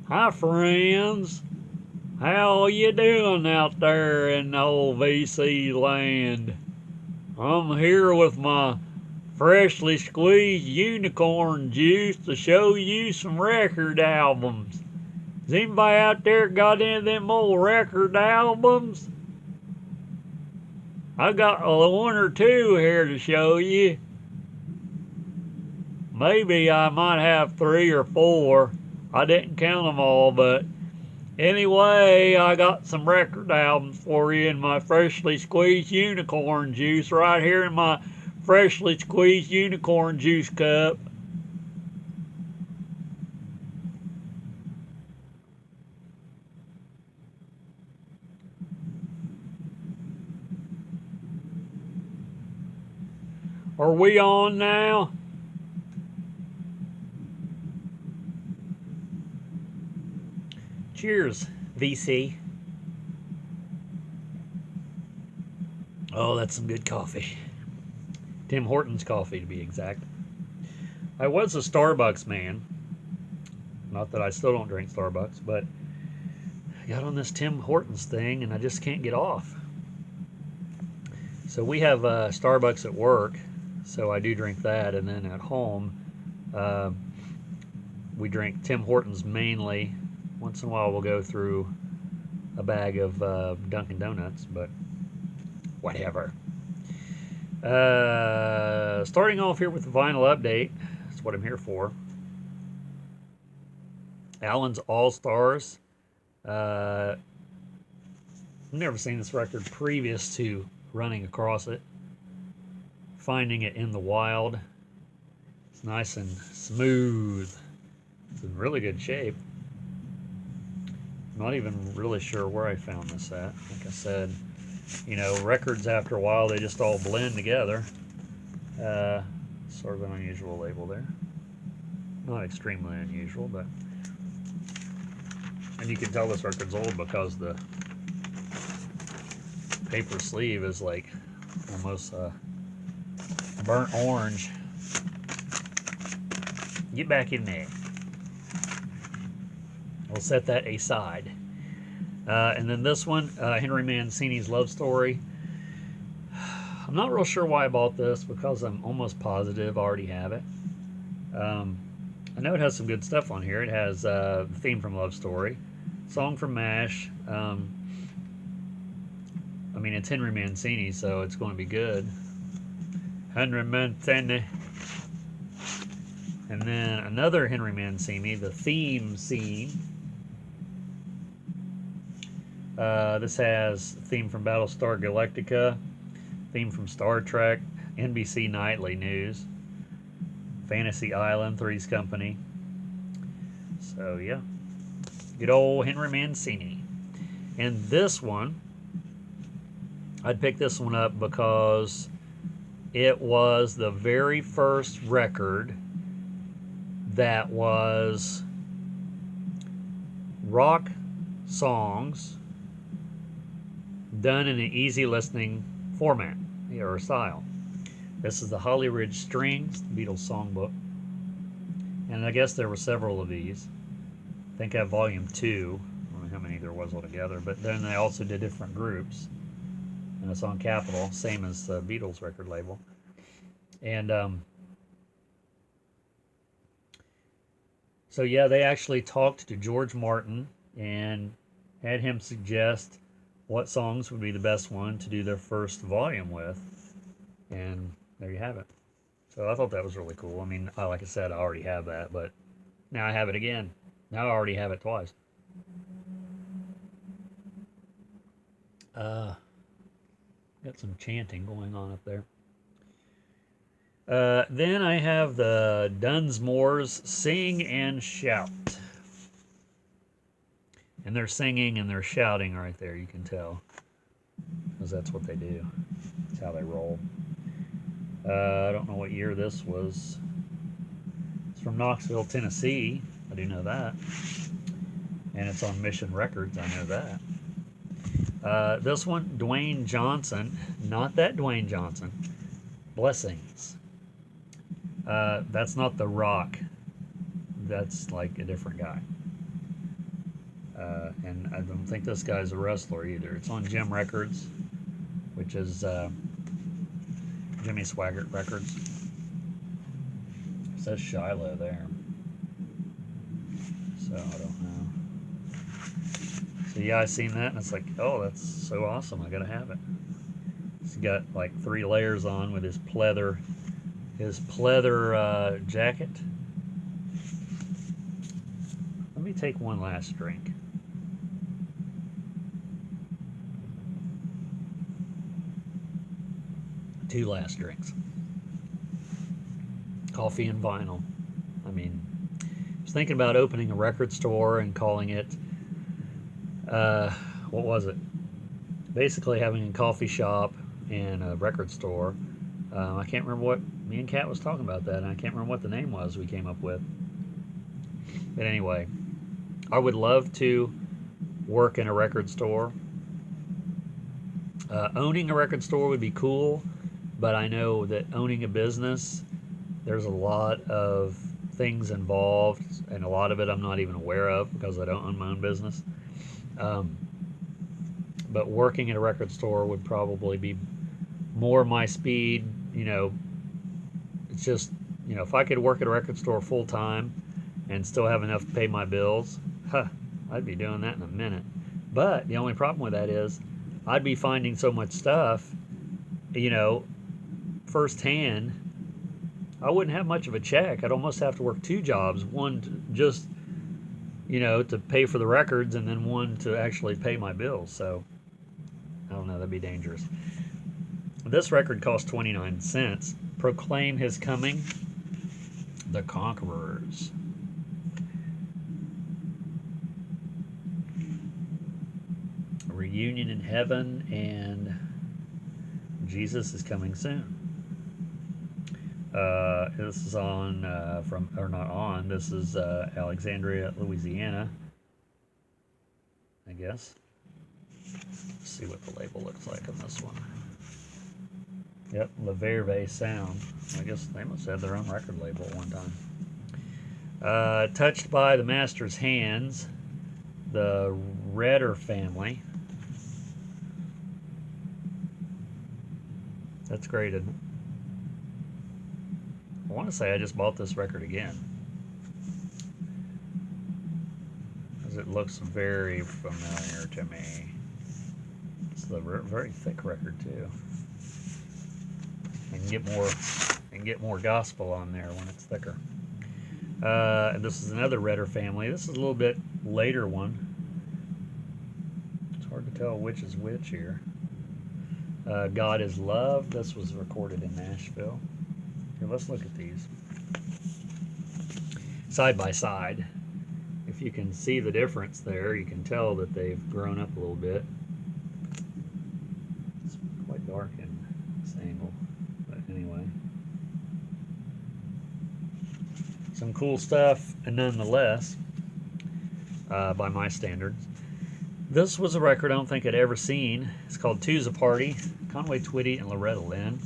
Hi, friends. How you doing out there in the old VC land? I'm here with my freshly squeezed unicorn juice to show you some record albums. Has anybody out there got any of them old record albums? I got one or two here to show you. Maybe I might have three or four. I didn't count them all, but anyway, I got some record albums for you in my freshly squeezed unicorn juice right here in my freshly squeezed unicorn juice cup. Are we on now? Cheers, VC. Oh, that's some good coffee. Tim Hortons coffee, to be exact. I was a Starbucks man. Not that I still don't drink Starbucks, but I got on this Tim Hortons thing and I just can't get off. So we have Starbucks at work, so I do drink that, and then at home uh, we drink Tim Hortons mainly. Once in a while we'll go through a bag of Dunkin' Donuts, but whatever. Starting off here with the vinyl update. That's what I'm here for. Allen's All Stars. I've never seen this record previous to running across it. Finding it in the wild. It's nice and smooth. It's in really good shape. Not even really sure where I found this at. Like I said, you know, records after a while, they just all blend together. Sort of an unusual label there. Not extremely unusual, but... And you can tell this record's old because the paper sleeve is like almost burnt orange. Get back in there. We'll set that aside. And then this one, Henry Mancini's Love Story. I'm not real sure why I bought this because I'm almost positive I already have it. I know it has some good stuff on here. It has the theme from Love Story, song from MASH. I mean, it's Henry Mancini, so it's going to be good. Henry Mancini. And then another Henry Mancini, the theme scene. This has theme from Battlestar Galactica, theme from Star Trek, NBC Nightly News, Fantasy Island, Three's Company. So, yeah. Good old Henry Mancini. And this one, I'd pick this one up because it was the very first record that was rock songs done in an easy listening format or style. This is the Holly Ridge Strings, the Beatles songbook. And I guess there were several of these. I think I have volume 2. I don't know how many there was altogether, but then they also did different groups. And it's on Capitol, same as the Beatles record label. And so yeah, they actually talked to George Martin and had him suggest what songs would be the best one to do their first volume with. And there you have it. So I thought that was really cool. I mean, like I said, I already have that, but now I have it again. Now I already have it twice. Got some chanting going on up there. Then I have the Dunsmore's Sing and Shout. And they're singing and they're shouting right there, you can tell. Because that's what they do. That's how they roll. I don't know what year this was. It's from Knoxville, Tennessee. I do know that. And it's on Mission Records, I know that. This one, Dwayne Johnson. Not that Dwayne Johnson. Blessings. That's not The Rock. That's like a different guy. And I don't think this guy's a wrestler either. It's on Gem Records, which is Jimmy Swaggart Records. It says Shiloh there. So I don't know. So yeah, I seen that and it's like, oh, that's so awesome. I gotta have it. He's got like 3 layers on with his pleather jacket. Let me take one last drink. Two last drinks. Coffee and vinyl. I mean, I was thinking about opening a record store and calling it, what was it? Basically having a coffee shop and a record store. I can't remember what, me and Kat was talking about that, and I can't remember what the name was we came up with. But anyway, I would love to work in a record store. Owning a record store would be cool, but I know that owning a business, there's a lot of things involved, and a lot of it I'm not even aware of because I don't own my own business. But working at a record store would probably be more my speed. You know, it's just, you know, if I could work at a record store full time and still have enough to pay my bills, I'd be doing that in a minute. But the only problem with that is I'd be finding so much stuff, you know, firsthand. I wouldn't have much of a check. I'd almost have to work 2 jobs, one to just, you know, to pay for the records, and then one to actually pay my bills. So I don't know, that'd be dangerous. This record cost 29 cents. Proclaim His Coming, The Conquerors. A Reunion in Heaven, and Jesus is Coming Soon. This is on, this is Alexandria, Louisiana, I guess. Let's see what the label looks like on this one. Yep, La Verve Sound. I guess they must have their own record label at one time. Touched by the Master's Hands, the Redder family. That's great, isn't it? I want to say I just bought this record again, because it looks very familiar to me. It's a very thick record too. And get more gospel on there when it's thicker. And this is another Redder family. This is a little bit later one. It's hard to tell which is which here. God is Love. This was recorded in Nashville. Here, let's look at these side by side. If you can see the difference there, you can tell that they've grown up a little bit. It's quite dark in this angle, but anyway. Some cool stuff, and nonetheless, by my standards. This was a record I don't think I'd ever seen. It's called Two's a Party, Conway Twitty and Loretta Lynn.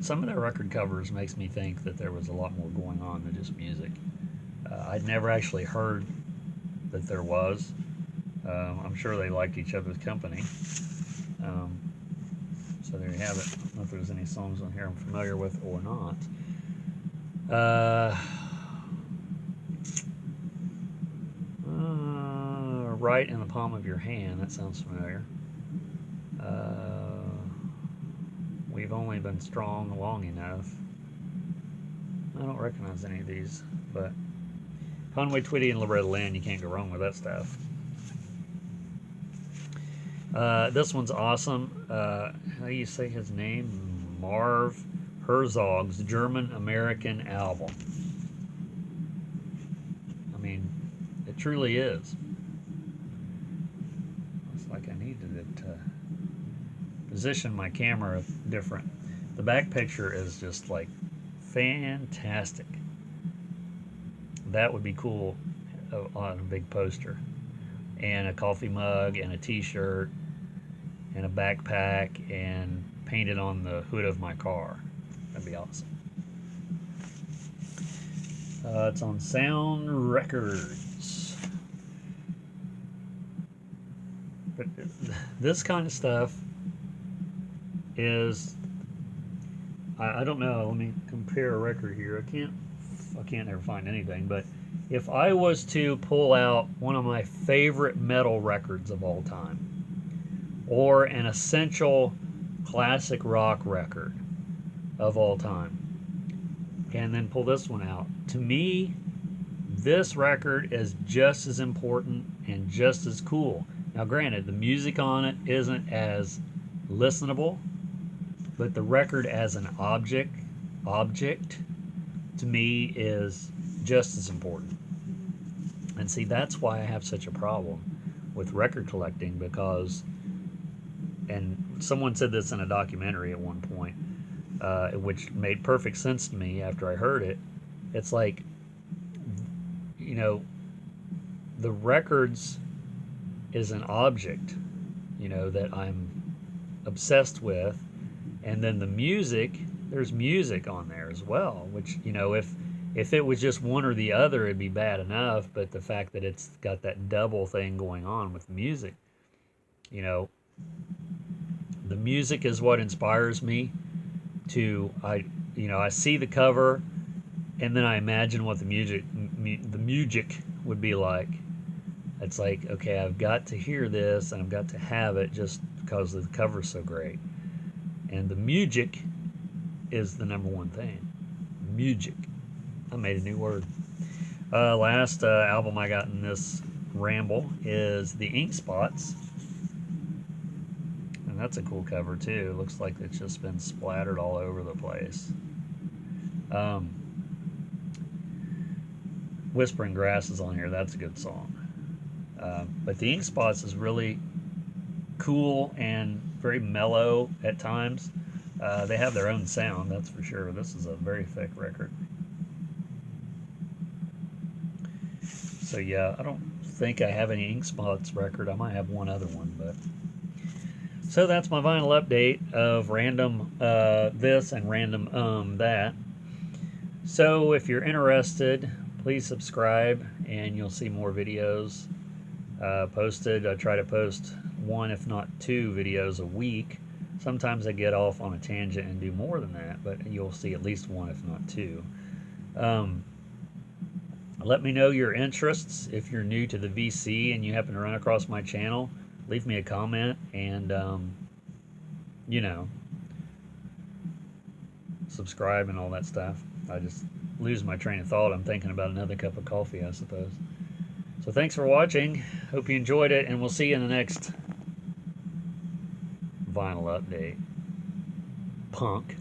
Some of their record covers makes me think that there was a lot more going on than just music. I'd never actually heard that there was. I'm sure they liked each other's company. So there you have it. I don't know if there's any songs on here I'm familiar with or not. Right in the Palm of Your Hand. That sounds familiar. We've Only Been Strong Long Enough. I don't recognize any of these, but Conway Twitty and Loretta Lynn, you can't go wrong with that stuff. This one's awesome. How do you say his name? Marv Herzog's German-American album. I mean, it truly is. Looks like I needed it to position my camera different. The back picture is just like fantastic. That would be cool on a big poster. And a coffee mug and a t-shirt and a backpack and painted on the hood of my car. That'd be awesome. It's on Sound Records. But this kind of stuff is, I don't know. Let me compare a record here. I can't ever find anything. But if I was to pull out one of my favorite metal records of all time, or an essential classic rock record of all time, and then pull this one out, to me, this record is just as important and just as cool. Now, granted, the music on it isn't as listenable, but the record as an object to me is just as important. And see, that's why I have such a problem with record collecting, because, and someone said this in a documentary at one point, which made perfect sense to me after I heard it. It's like, you know, the records is an object, you know, that I'm obsessed with, and then the music, there's music on there as well, which, you know, if it was just one or the other, it'd be bad enough, but the fact that it's got that double thing going on with music, you know, the music is what inspires me to, I see the cover, and then I imagine what the music would be like. It's like, okay, I've got to hear this, and I've got to have it just because the cover's so great. And the music is the number one thing. Music. I made a new word. Last album I got in this ramble is The Ink Spots. And that's a cool cover too. It looks like it's just been splattered all over the place. Whispering Grass is on here. That's a good song. But The Ink Spots is really cool and very mellow at times. They have their own sound, that's for sure. This is a very thick record. So yeah, I don't think I have any Ink Spots record. I might have one other one, but so that's my vinyl update of random this and random that. So if you're interested, please subscribe and you'll see more videos posted. I try to post one, if not two, videos a week. Sometimes I get off on a tangent and do more than that, but you'll see at least one, if not two. Let me know your interests. If you're new to the VC and you happen to run across my channel, leave me a comment and, you know, subscribe and all that stuff. I just lose my train of thought. I'm thinking about another cup of coffee, I suppose. So thanks for watching. Hope you enjoyed it, and we'll see you in the next vinyl update. Punk.